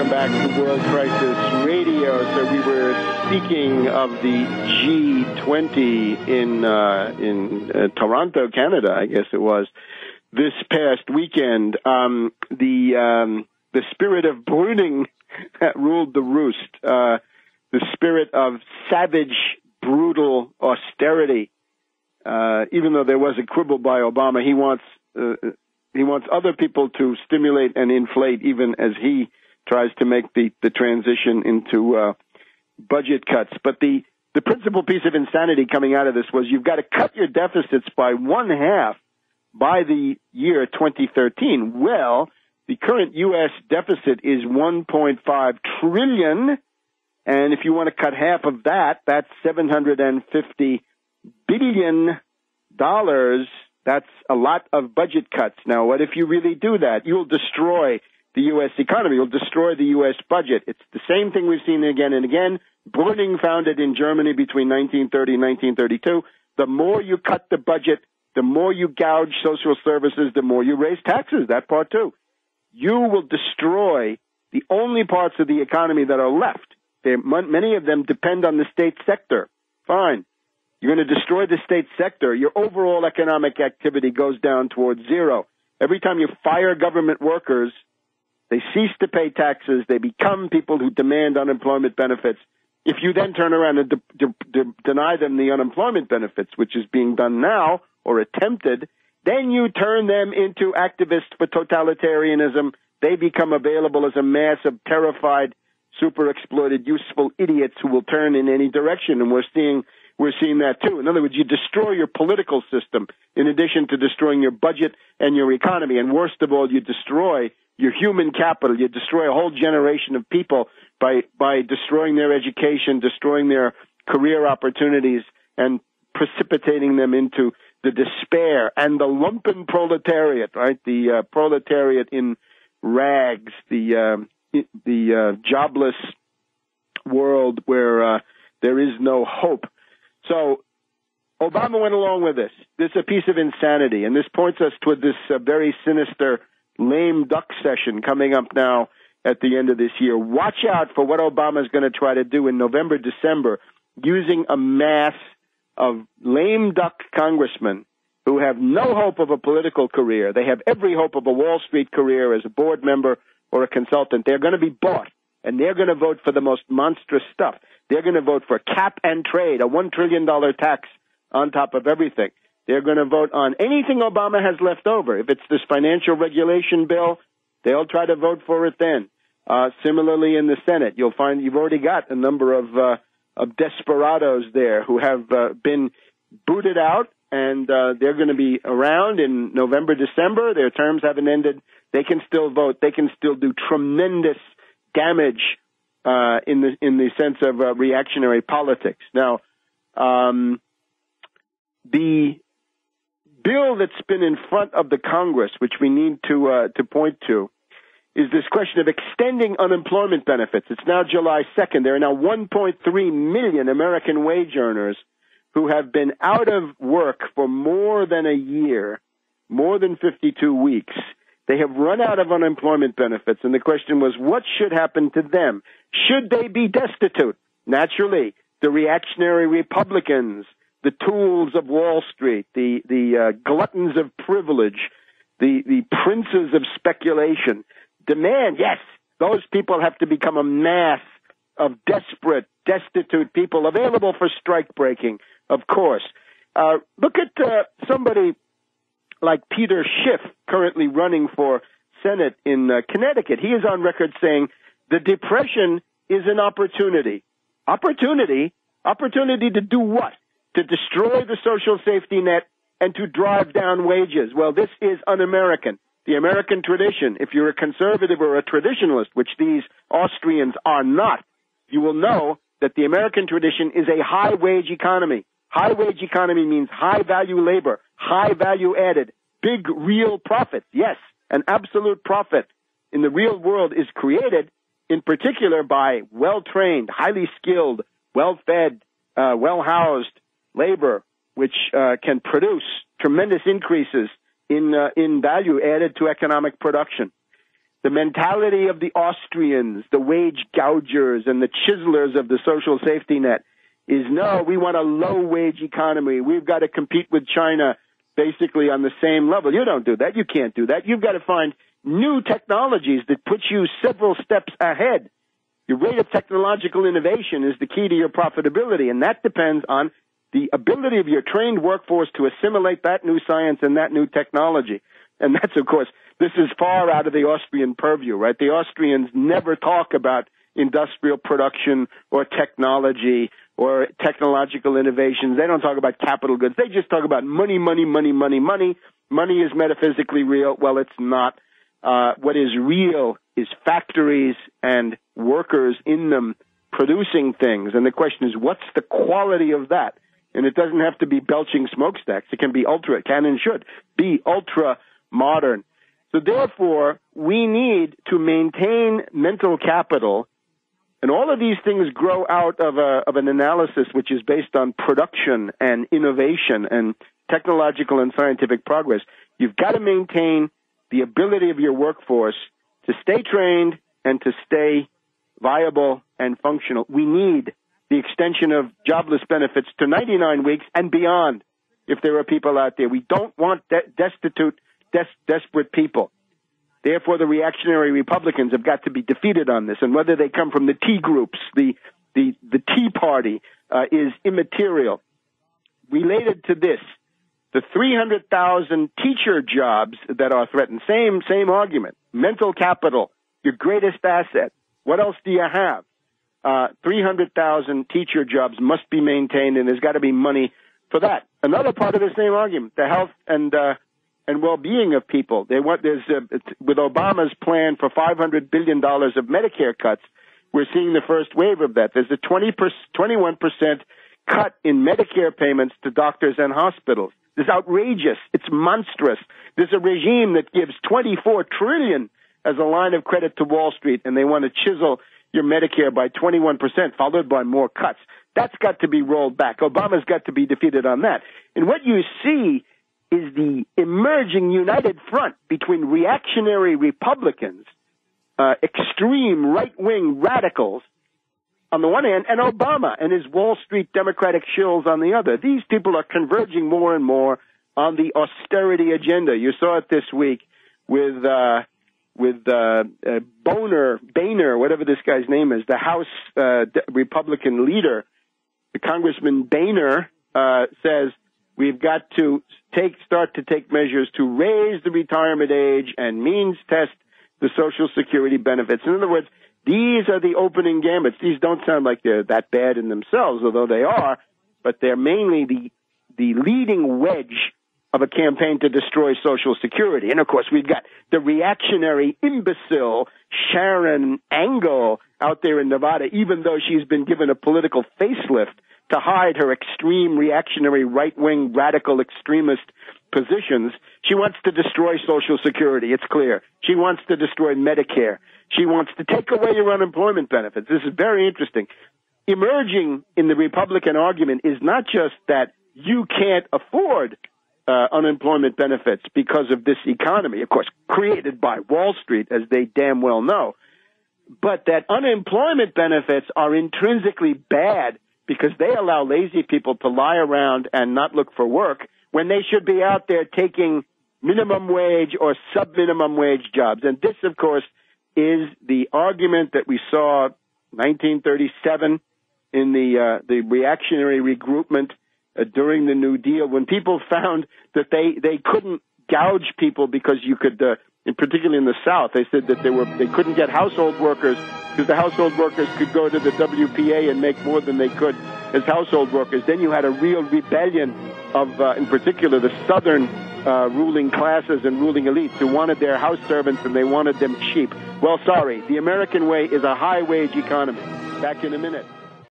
Welcome back to World Crisis Radio. So we were speaking of the G20 in Toronto, Canada, I guess it was, this past weekend. The spirit of brooding that ruled the roost, the spirit of savage, brutal austerity. Even though there was a quibble by Obama, he wants other people to stimulate and inflate, even as he tries to make the transition into budget cuts. But the principal piece of insanity coming out of this was you've got to cut your deficits by 1/2 by the year 2013. Well, the current U.S. deficit is $1.5 trillion, and if you want to cut half of that, that's $750 billion. That's a lot of budget cuts. Now, what if you really do that? You'll destroy the U.S. economy. You'll destroy the U.S. budget. It's the same thing we've seen again and again. Brüning found it in Germany between 1930 and 1932. The more you cut the budget, the more you gouge social services, the more you raise taxes. That part too. You will destroy the only parts of the economy that are left. Many of them depend on the state sector. Fine. You're going to destroy the state sector. Your overall economic activity goes down towards zero. Every time you fire government workers, they cease to pay taxes. They become people who demand unemployment benefits. If you then turn around and deny them the unemployment benefits, which is being done now or attempted, then you turn them into activists for totalitarianism. They become available as a mass of terrified, super exploited, useful idiots who will turn in any direction. And we're seeing that too. In other words, you destroy your political system in addition to destroying your budget and your economy. And worst of all, you destroy your human capital. You destroy a whole generation of people by destroying their education, destroying their career opportunities, and precipitating them into the despair and the lumpen proletariat, right? The proletariat in rags, the jobless world where there is no hope. So Obama went along with this. This is a piece of insanity, and this points us toward this very sinister lame duck session coming up now at the end of this year. Watch out for what Obama is going to try to do in November, December, using a mass of lame duck congressmen who have no hope of a political career. They have every hope of a Wall Street career as a board member or a consultant. They're going to be bought, and they're going to vote for the most monstrous stuff. They're going to vote for cap and trade, a $1 trillion tax on top of everything. They're going to vote on anything Obama has left over. If it's this financial regulation bill, they'll try to vote for it then. Similarly, in the Senate, you'll find you've already got a number of desperados there who have been booted out, and they're going to be around in November, December. Their terms haven't ended. They can still vote. They can still do tremendous damage in the sense of reactionary politics. Now, the bill that's been in front of the Congress, which we need to point to, is this question of extending unemployment benefits. It's now July 2nd. There are now 1.3 million American wage earners who have been out of work for more than a year, more than 52 weeks. They have run out of unemployment benefits, and the question was, what should happen to them? Should they be destitute? Naturally, the reactionary Republicans, the tools of Wall Street, the gluttons of privilege, the princes of speculation demand, yes, those people have to become a mass of desperate, destitute people available for strike breaking, of course. Look at somebody like Peter Schiff, currently running for Senate in Connecticut. He is on record saying the Depression is an opportunity. Opportunity to do what? To destroy the social safety net and to drive down wages. Well, this is un-American. The American tradition, if you're a conservative or a traditionalist, which these Austrians are not, you will know that the American tradition is a high-wage economy. High-wage economy means high-value labor, high-value added, big real profits. Yes, an absolute profit in the real world is created in particular by well-trained, highly skilled, well-fed, well-housed labor, which can produce tremendous increases in value added to economic production. The mentality of the Austrians, the wage gougers and the chiselers of the social safety net is, no, we want a low-wage economy. We've got to compete with China basically on the same level. You don't do that. You can't do that. You've got to find new technologies that put you several steps ahead. Your rate of technological innovation is the key to your profitability, and that depends on the ability of your trained workforce to assimilate that new science and that new technology. And that's, of course, this is far out of the Austrian purview, right? The Austrians never talk about industrial production or technology or technological innovations. They don't talk about capital goods. They just talk about money, money, money, money, money. Money is metaphysically real. Well, it's not. What is real is factories and workers in them producing things. And the question is, what's the quality of that? And it doesn't have to be belching smokestacks. It can be it can and should be ultra modern. So therefore, we need to maintain mental capital, and all of these things grow out of an analysis which is based on production and innovation and technological and scientific progress. You've got to maintain the ability of your workforce to stay trained and to stay viable and functional. We need the extension of jobless benefits to 99 weeks and beyond if there are people out there. We don't want destitute, desperate people. Therefore, the reactionary Republicans have got to be defeated on this. And whether they come from the Tea groups, the Tea Party, is immaterial. Related to this, the 300,000 teacher jobs that are threatened, same argument. Mental capital, your greatest asset. What else do you have? 300,000 teacher jobs must be maintained, and there's got to be money for that. Another part of the same argument, the health and well-being of people. With Obama's plan for $500 billion of Medicare cuts, we're seeing the first wave of that. There's a 21% cut in Medicare payments to doctors and hospitals. It's outrageous. It's monstrous. There's a regime that gives $24 trillion as a line of credit to Wall Street, and they want to chisel your Medicare by 21%, followed by more cuts. That's got to be rolled back. Obama's got to be defeated on that. And what you see is the emerging united front between reactionary Republicans, extreme right-wing radicals on the one hand, and Obama and his Wall Street Democratic shills on the other. These people are converging more and more on the austerity agenda. You saw it this week with Boehner, whatever this guy's name is, the House Republican leader, the Congressman Boehner, says we've got to start to take measures to raise the retirement age and means test the Social Security benefits. In other words, these are the opening gambits. These don't sound like they're that bad in themselves, although they are, but they're mainly the leading wedge of a campaign to destroy Social Security. And, of course, we've got the reactionary imbecile Sharon Angle out there in Nevada, even though she's been given a political facelift to hide her extreme reactionary right-wing radical extremist positions. She wants to destroy Social Security. It's clear. She wants to destroy Medicare. She wants to take away your unemployment benefits. This is very interesting. Emerging in the Republican argument is not just that you can't afford unemployment benefits because of this economy, of course, created by Wall Street, as they damn well know, but that unemployment benefits are intrinsically bad because they allow lazy people to lie around and not look for work when they should be out there taking minimum wage or sub-minimum wage jobs. And this, of course, is the argument that we saw 1937 in the reactionary regroupment during the New Deal, when people found that they couldn't gouge people because you could, particularly in the South, they said that they couldn't get household workers because the household workers could go to the WPA and make more than they could as household workers. Then you had a real rebellion of, in particular, the Southern ruling classes and ruling elites who wanted their house servants and they wanted them cheap. Well, sorry, the American way is a high-wage economy. Back in a minute.